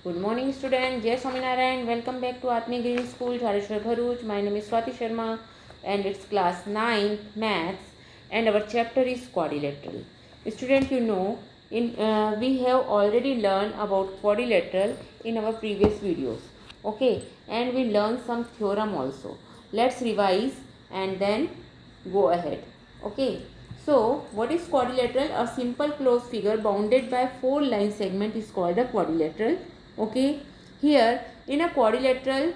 Good morning, student. Jai Swaminarayan. Welcome back to Atmi Green School, Jhareshwar Bharuch. My name is Swati Sharma, and it's class 9 maths, and our chapter is quadrilateral. Student, we have already learned about quadrilateral in our previous videos. Okay, and we learned some theorem also. Let's revise and then go ahead. Okay. So, what is quadrilateral? A simple closed figure bounded by 4 line segment is called a quadrilateral. Okay, here in a quadrilateral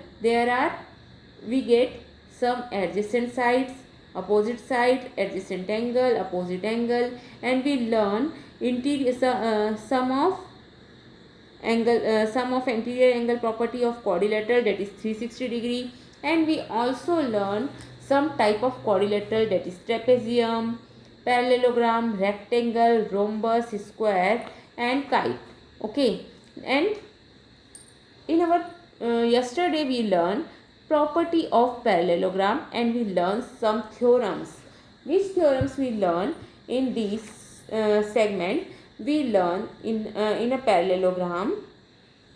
we get some adjacent sides, opposite side, adjacent angle, opposite angle, and we learn sum of interior angle property of quadrilateral, that is 360 degree, and we also learn some type of quadrilateral, that is trapezium, parallelogram, rectangle, rhombus, square, and kite. Okay, and in our yesterday we learned property of parallelogram, and we learned some theorems. Which theorems we learn in this segment? We learn in a parallelogram.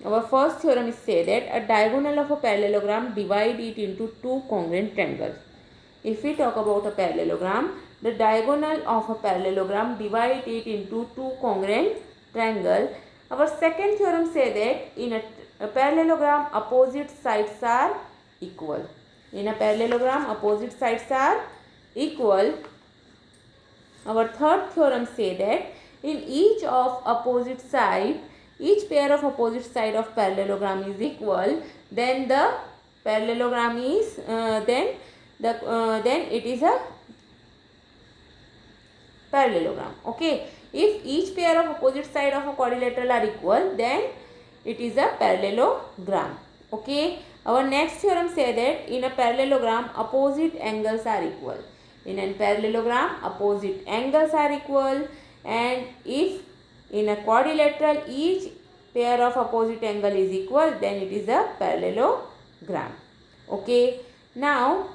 Our first theorem is say that a diagonal of a parallelogram divide it into two congruent triangles. If we talk about a parallelogram, the diagonal of a parallelogram divide it into two congruent triangle. Our second theorem say that in a parallelogram opposite sides are equal. In a parallelogram opposite sides are equal. Our third theorem say that in each of opposite side, each pair of opposite side of parallelogram is equal, then the parallelogram is then it is a parallelogram. Okay, if each pair of opposite side of a quadrilateral are equal, then it is a parallelogram. Okay, our next theorem say that in a parallelogram opposite angles are equal. In a parallelogram opposite angles are equal, and if in a quadrilateral each pair of opposite angle is equal, then it is a parallelogram. Okay, now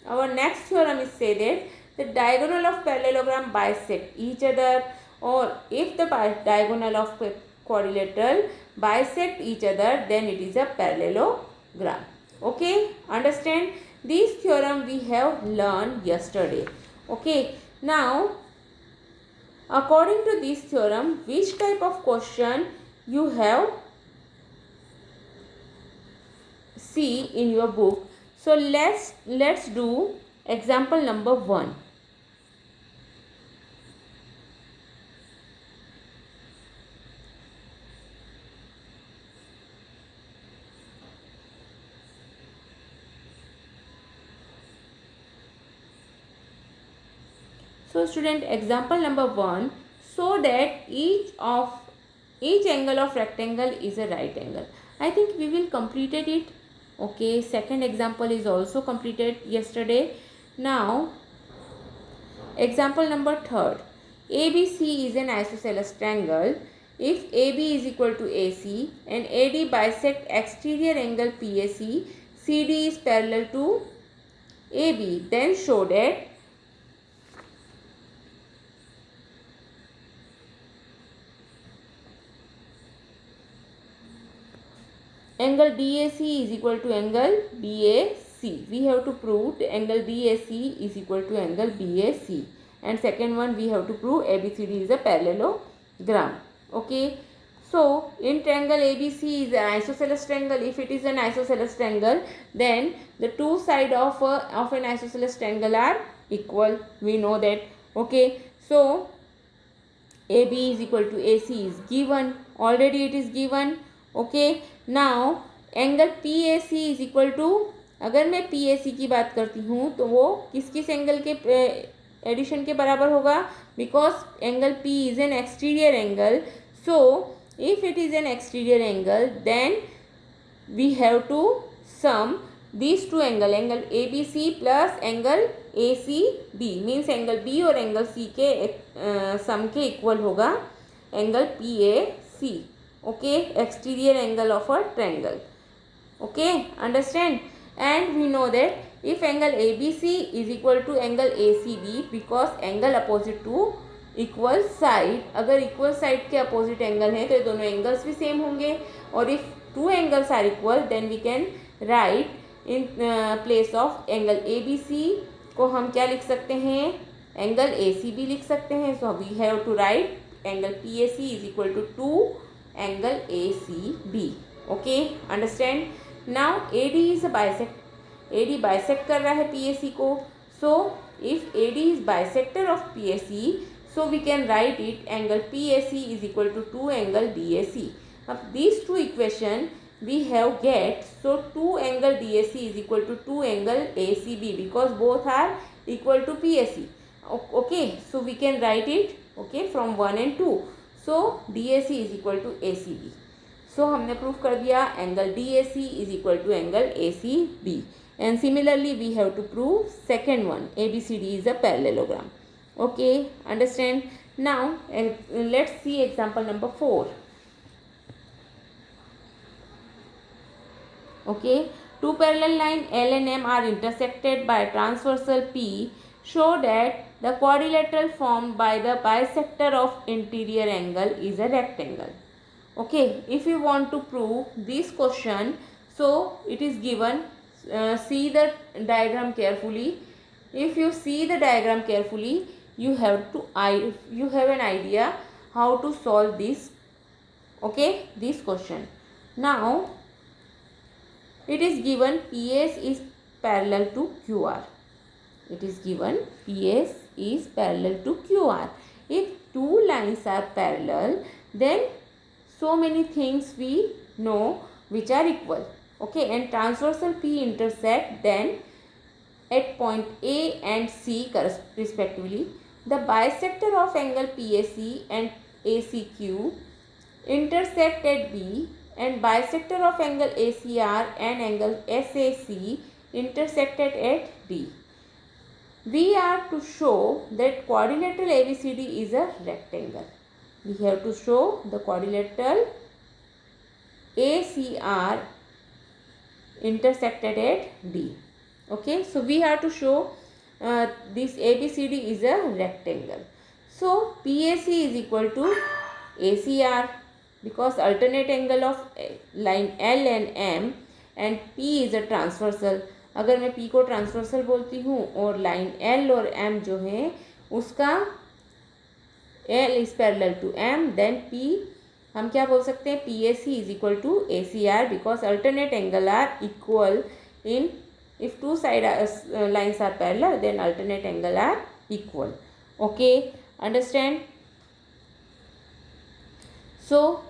our next theorem is say that the diagonal of parallelogram bisect each other, or if the diagonal of quadrilateral bisect each other, then it is a parallelogram. Okay, understand? This theorem we have learned yesterday. Okay, now according to this theorem, which type of question you have see in your book? So let's do example number 1. So student, example number 1, so that each angle of rectangle is a right angle. I think we will completed it. Okay, second example is also completed yesterday. Now example number 3rd, ABC is an isosceles triangle. If AB is equal to AC and AD bisect exterior angle PAC, CD is parallel to AB, then show that angle DAC is equal to angle BAC. We have to prove angle DAC is equal to angle BAC. And second one, we have to prove ABCD is a parallelogram. Okay. So, in triangle ABC is an isosceles triangle. If it is an isosceles triangle, then the two sides of an isosceles triangle are equal. We know that. Okay. So, AB is equal to AC is given. Already it is given. Okay. Now angle P A C is equal to, अगर मैं P A सी की बात करती हूँ तो वो किस angle के एडिशन के बराबर होगा? Because angle P is an exterior angle. So if it is an exterior angle, then we have to sum these two angle ABC plus angle ACB, means angle B और angle C के sum के equal होगा angle PAC. Okay, exterior angle of a triangle. Okay, understand? And we know that if angle ABC is equal to angle ACB, because angle opposite to equal side, अगर equal side के opposite angle हैं तो ये दोनों angles भी same होंगे, और if two angles are equal then we can write in place of angle A B C को हम क्या लिख सकते हैं, एंगल ए सी बी लिख सकते हैं. So we have to write angle P A C is equal to angle A C B. Okay, understand. Now A D is a bisect, A D bisect कर रहा है P A C को. So if A D is bisector of P A C, so we can write it angle PAC is equal to 2 angle DAC. Now these two equation we have get, so 2 angle DAC is equal to 2 angle ACB because both are equal to PAC. Okay, so we can write it, okay, from 1 and 2. So DAC is equal to ACB. So हमने proof कर दिया angle DAC is equal to angle ACB. And similarly we have to prove second one, ABCD is a parallelogram. Okay, understand. Now let's see example number 4. Okay, two parallel line L and M are intersected by transversal P. Show that the quadrilateral formed by the bisector of interior angle is a rectangle. Okay, if you want to prove this question, so it is given, see the diagram carefully. If you see the diagram carefully, you have an idea how to solve this, okay, this question. Now it is given PS is parallel to QR. It is given PS is parallel to QR. If two lines are parallel, then so many things we know which are equal. Okay, and transversal P intersect then at point A and C respectively. The bisector of angle PAC and ACQ intersect at B, and bisector of angle ACR and angle SAC intersected at D. We are to show that quadrilateral ABCD is a rectangle. We have to show the quadrilateral ACR intersected at D. Okay, so we have to show this ABCD is a rectangle. So PAC is equal to ACR because alternate angle of line L and M, and P is a transversal. अगर मैं P को transversal बोलती हूँ और line L और M जो है उसका L is parallel to M, then P हम क्या बोल सकते हैं, PAC is equal to ACR because alternate angle are equal in, if two side lines are parallel then alternate angle are equal. Okay, understand. So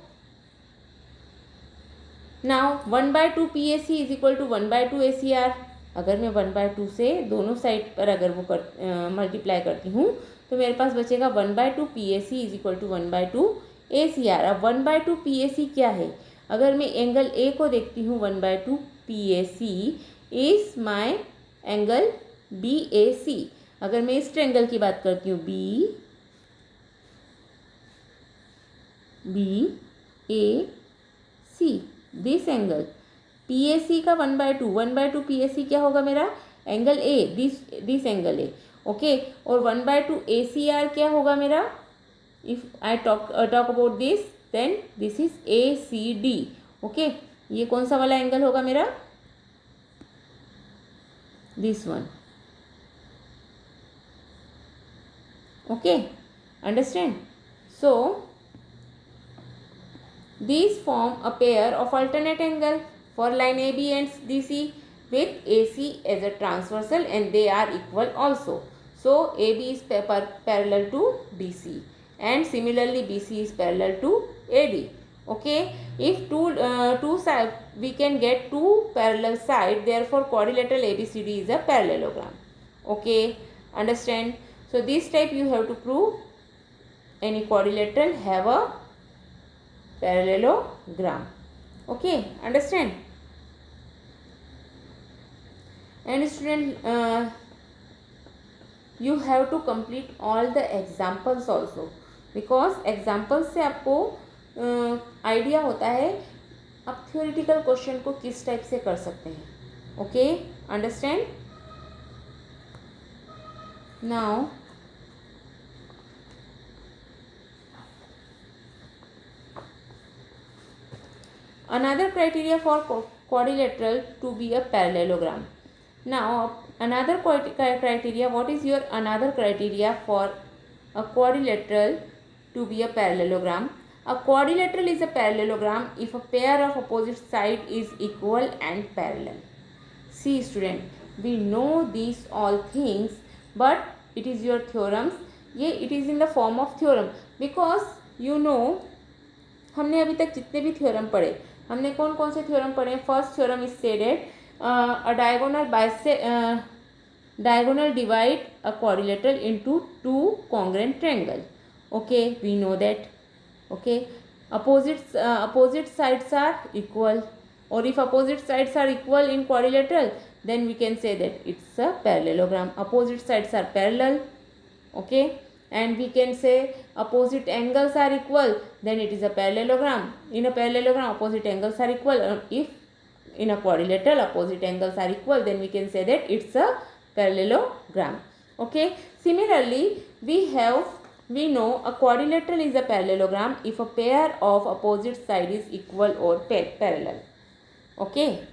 now 1/2 PAC is equal to 1/2 ACR. अगर मैं 1/2 से दोनों side पर अगर वो multiply करती हूँ तो मेरे पास बचेगा 1/2 PAC is equal to 1/2 ACR. अब 1/2 PAC क्या है, अगर मैं एंगल A को देखती हूँ 1/2 PAC is my angle BAC. अगर मैं इस ट्रायंगल की बात करती हूँ BAC, दिस एंगल PAC का 1/2 PAC क्या होगा मेरा angle A, this angle A. Okay, और 1/2 ACR क्या होगा मेरा, if I talk about this then this is ACD. Okay, ये कौन सा वाला एंगल होगा मेरा, this one. Okay, understand. So these form a pair of alternate angle for line AB and DC with AC as a transversal, and they are equal also. So AB is parallel to DC, and similarly BC is parallel to AD. Okay, if two side we can get two parallel side, therefore quadrilateral ABCD is a parallelogram. Okay, understand. So this type you have to prove any quadrilateral have a parallelogram. Okay, understand. And student, you have to complete all the examples also, because examples से आपको idea होता है आप theoretical question को किस type से कर सकते हैं. Okay, understand. Now another criteria for quadrilateral to be a parallelogram. Now another criteria, what is your another criteria for a quadrilateral to be a parallelogram? A quadrilateral is a parallelogram if a pair of opposite side is equal and parallel. See student, we know these all things, but it is your theorems. ये it is in the form of theorem because you know हमने अभी तक जितने भी theorem पढ़े, हमने कौन कौन से थ्योरम पढ़े? First theorem is stated a diagonal divide a quadrilateral into two congruent triangle. Okay, we know that. Okay, opposite sides are equal, or if opposite sides are equal in quadrilateral, then we can say that it's a parallelogram. Opposite sides are parallel. Okay, and we can say opposite angles are equal, then it is a parallelogram. In a parallelogram opposite angles are equal. If in a quadrilateral opposite angles are equal, then we can say that it's a parallelogram. Okay, similarly we know a quadrilateral is a parallelogram if a pair of opposite side is equal or parallel. Okay,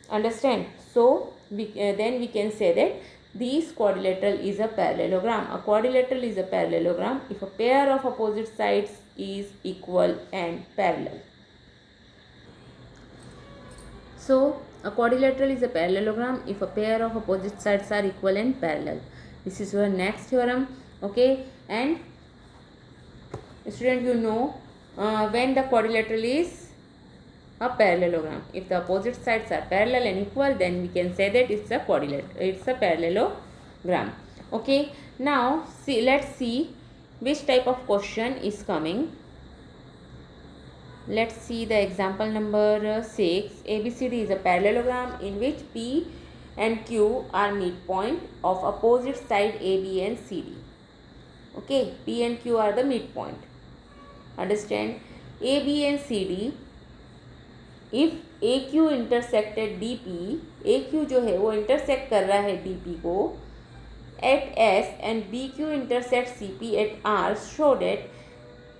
understand? So then we can say that this quadrilateral is a parallelogram. A quadrilateral is a parallelogram if a pair of opposite sides is equal and parallel. So a quadrilateral is a parallelogram if a pair of opposite sides are equal and parallel. This is your next theorem. Okay, and student, you know when the quadrilateral is a parallelogram, if the opposite sides are parallel and equal, then we can say that it's a quadrilateral, it's a parallelogram. Okay, now let's see which type of question is coming. Let's see the example number 6. ABCD is a parallelogram in which P and Q are midpoint of opposite side AB and CD. Okay, P and Q are the midpoint. Understand? AB and CD, if AQ intersected DP, AQ जो है वो intersect कर रहा है DP को at S and BQ intersects CP at R, show that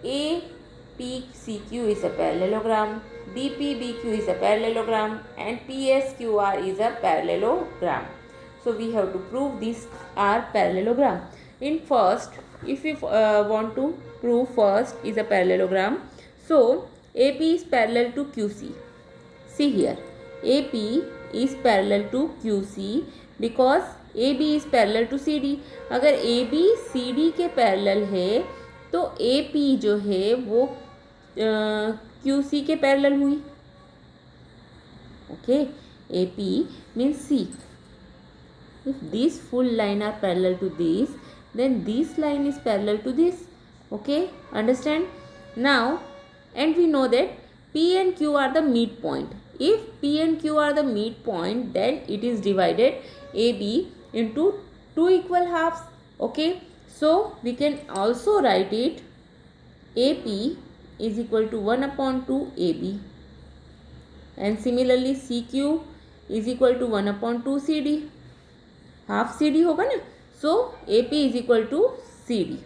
APCQ is a parallelogram, DPBQ is a parallelogram, and PSQR is a parallelogram. So we have to prove these are parallelogram. In first, if we want to prove first is a parallelogram, so AP is parallel to QC. See here, AP is parallel to QC because AB is parallel to CD. अगर AB CD के parallel है तो AP जो है वो QC के parallel हुई. Okay, AP means C. If these full line are parallel to this, then this line is parallel to this. Okay, understand? Now, and we know that P and Q are the midpoint. If P and Q are the midpoint, then it is divided AB into two equal halves. Okay, so we can also write it AP is equal to 1 upon 2 AB, and similarly CQ is equal to 1 upon 2 CD. Half CD होगा ना, so AP is equal to CD.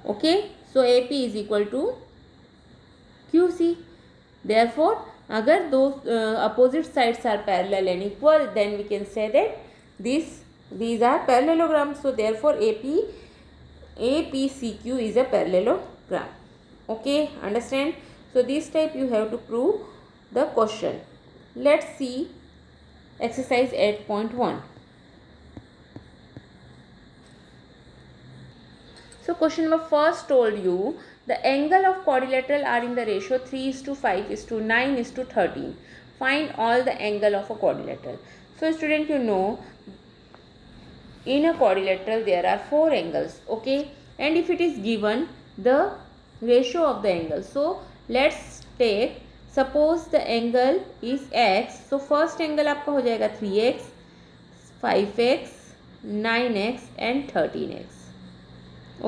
Okay, so AP is equal to QC. Therefore, अगर दो opposite sides are parallel and equal, then we can say that these are parallelograms. So therefore APCQ is a parallelogram. Okay, understand? So this type you have to prove the question. Let's see exercise 8.1. So question number first told you the angle of quadrilateral are in the ratio 3:5:9:13. Find all the angle of a quadrilateral. So student, you know in a quadrilateral there are 4 angles. Okay, and if it is given the ratio of the angle, so let's take, suppose the angle is x, so first angle आपका हो जाएगा 3x, 5x, 9x and 13x.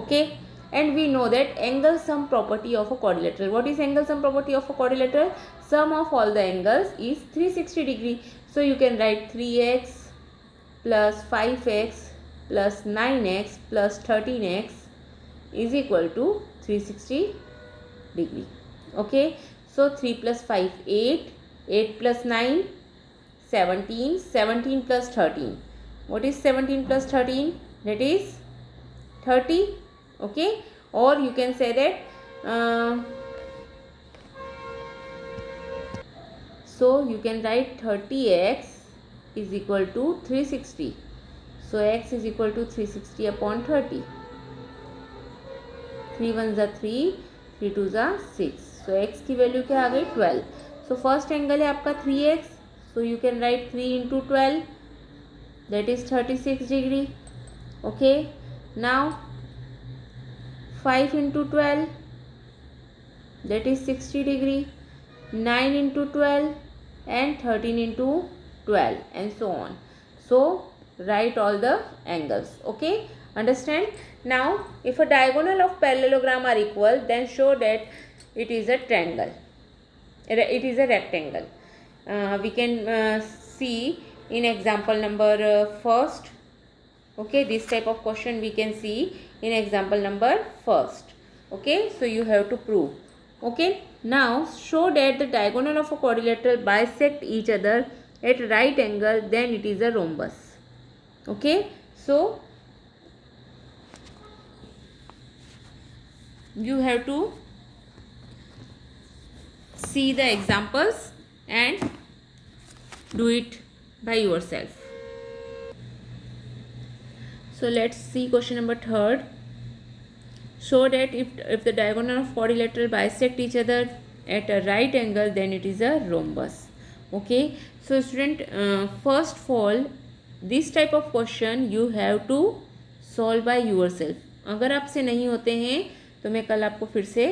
Okay, and we know that angle sum property of a quadrilateral. What is angle sum property of a quadrilateral? Sum of all the angles is 360 degree. So you can write 3x plus 5x plus 9x plus 13x is equal to 360 degree. Okay, So 3 plus 5, 8. 8 plus 9, 17. 17 plus 13. What is 17 plus 13? That is 30. Okay. Or you can say that so you can write 30x is equal to 360. So x is equal to 360 upon 30. 3 1 जा 3, 3 2 जा 6. So x की value क्या आ गई 12. So first angle है आपका 3x. So you can write 3 into 12, that is 36 degree. Okay. Now 5 into 12, that is 60 degree. 9 into 12 and 13 into 12 and so on. So write all the angles. Okay, understand? Now if a diagonal of parallelogram are equal, then show that it is a triangle, it is a rectangle. We can see in example number first. Okay, this type of question we can see in example number first. Okay, so you have to prove. Okay, now show that the diagonal of a quadrilateral bisect each other at right angle, then it is a rhombus. Okay, so you have to see the examples and do it by yourself. So let's see question number third. Show that if the diagonal of quadrilateral bisect each other at a right angle, then it is a rhombus. Okay, so student, first of all this type of question you have to solve by yourself. अगर आपसे नहीं होते हैं तो मैं कल आपको फिर से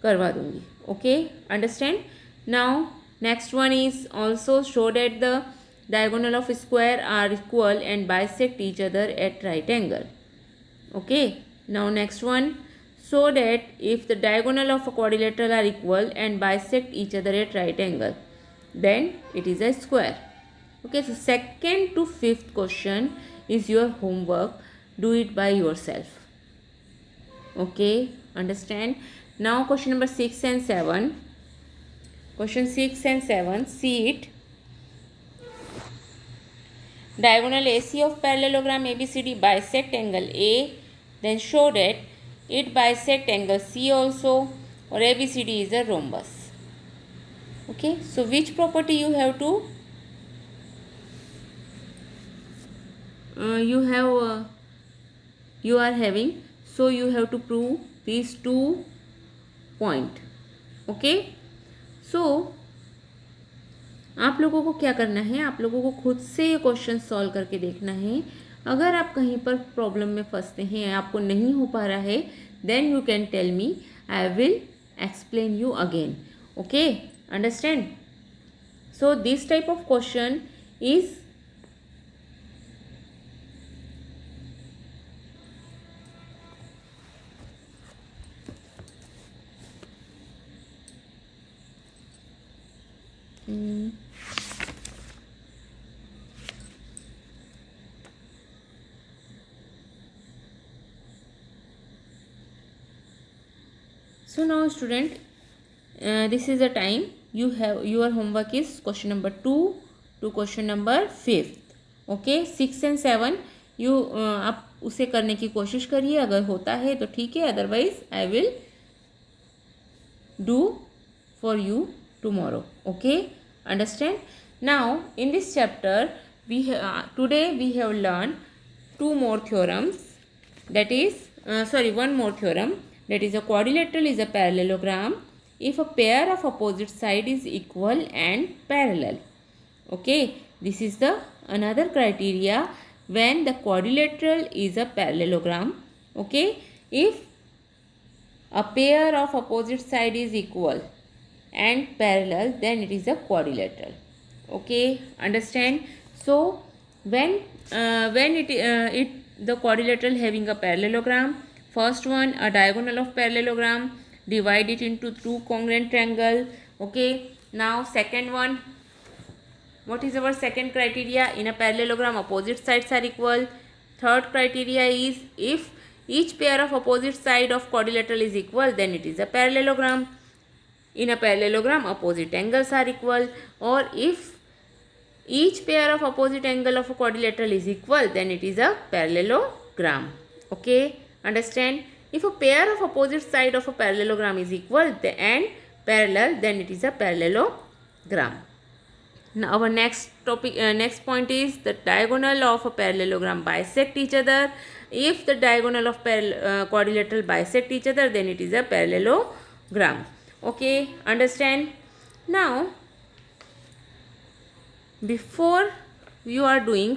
करवा दूंगी. Okay, understand? Now next one is also show that the diagonal of square are equal and bisect each other at right angle. Okay, now next one, show that if the diagonal of a quadrilateral are equal and bisect each other at right angle, then it is a square. Okay, so second to fifth question is your homework. Do it by yourself. Okay, understand? Now question number 6 and 7. Question 6 and 7, see it. Diagonal AC of parallelogram ABCD bisect angle A, then show that it bisect angle C also, or ABCD is a rhombus. Okay, so which property you have to you are having, so you have to prove these 2 point. Okay, so आप लोगों को क्या करना है, आप लोगों को खुद से ये क्वेश्चन सॉल्व करके देखना है. अगर आप कहीं पर प्रॉब्लम में फंसते हैं, आपको नहीं हो पा रहा है, then you can tell me, I will explain you again. Okay, understand? So this type of question is so now student, this is the time you have, your homework is question number 2 to question number 5. okay, 6 and 7 you आप उसे करने की कोशिश करिए. अगर होता है तो ठीक है, otherwise I will do for you tomorrow. Okay, understand? Now in this chapter we today we have learned 2 more theorems, that is one more theorem, that is a quadrilateral is a parallelogram if a pair of opposite side is equal and parallel. Okay, this is the another criteria when the quadrilateral is a parallelogram. Okay, if a pair of opposite side is equal and parallel, then it is a quadrilateral. Okay, understand? So when the quadrilateral having a parallelogram, first one, a diagonal of parallelogram, divide it into 2 congruent triangle. Okay, now second one, what is our second criteria? In a parallelogram opposite sides are equal. Third criteria is if each pair of opposite side of quadrilateral is equal, then it is a parallelogram. In a parallelogram, opposite angles are equal, or if each pair of opposite angle of a quadrilateral is equal, then it is a parallelogram. Okay, understand? If a pair of opposite side of a parallelogram is equal and parallel, then it is a parallelogram. Now our next point is the diagonal of a parallelogram bisect each other. If the diagonal of quadrilateral bisect each other, then it is a parallelogram. Okay, understand? Now, before you are doing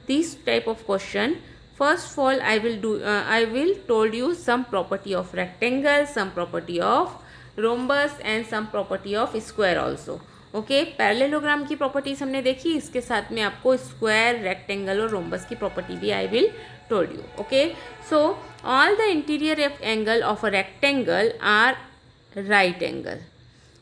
this type of question, first of all I will told you some property of rectangle, some property of rhombus and some property of square also. Okay, parallelogram की properties हमने देखी, इसके साथ में आपको square, rectangle और rhombus की property भी I will told you. Okay, so all the interior angle of a rectangle are right angle.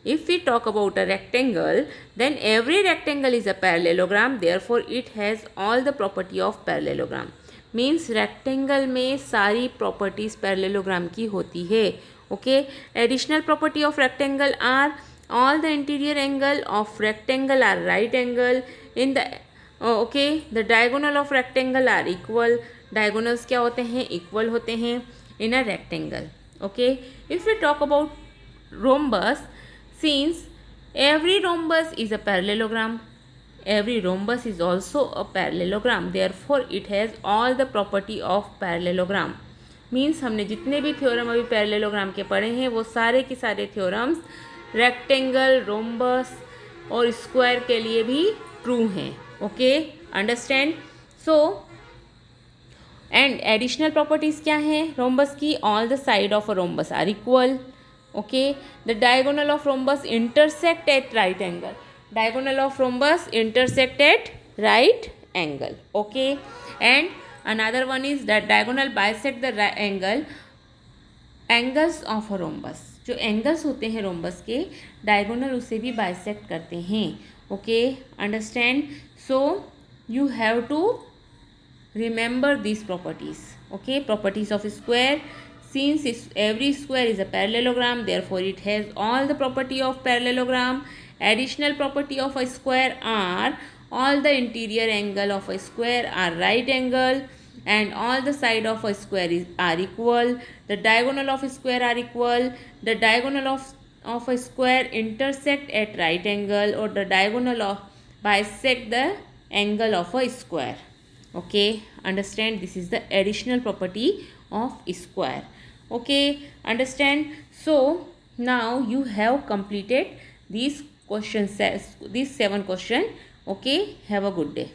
If we talk about a rectangle, then every rectangle is a parallelogram, therefore it has all the property of parallelogram. Means rectangle में सारी properties parallelogram की होती है. Okay, additional property of rectangle are all the interior angle of rectangle are right angle. In the okay, the diagonal of rectangle are equal. Diagonals क्या होते हैं? Equal होते हैं in a rectangle. Okay, if we talk about rhombus, since every rhombus is a parallelogram, every rhombus is also a parallelogram, therefore it has all the property of parallelogram. Means हमने जितने भी theorem अभी parallelogram के पढ़े हैं वो सारे के सारे थ्योरम्स रेक्टेंगल, रोम्बस और स्क्वायर के लिए भी ट्रू हैं. Okay, understand? So and additional properties क्या हैं रोम्बस की? All the side of a rhombus are equal. Okay, the diagonal of rhombus intersect at right angle. Diagonal of rhombus intersect at right angle. Okay, and another one is that diagonal bisect the right angle. Angles of a rhombus, जो angles होते हैं rhombus के diagonal उसे भी bisect करते हैं. Okay, understand? So you have to remember these properties. Okay, properties of square. Since every square is a parallelogram, therefore it has all the property of parallelogram. Additional property of a square are all the interior angle of a square are right angle and all the side of a square are equal. The diagonal of a square are equal. The diagonal of a square intersect at right angle, or the diagonal of bisect the angle of a square. Okay, understand? This is the additional property of square. Okay, understand? So now you have completed these questions, these 7 questions. Okay, have a good day.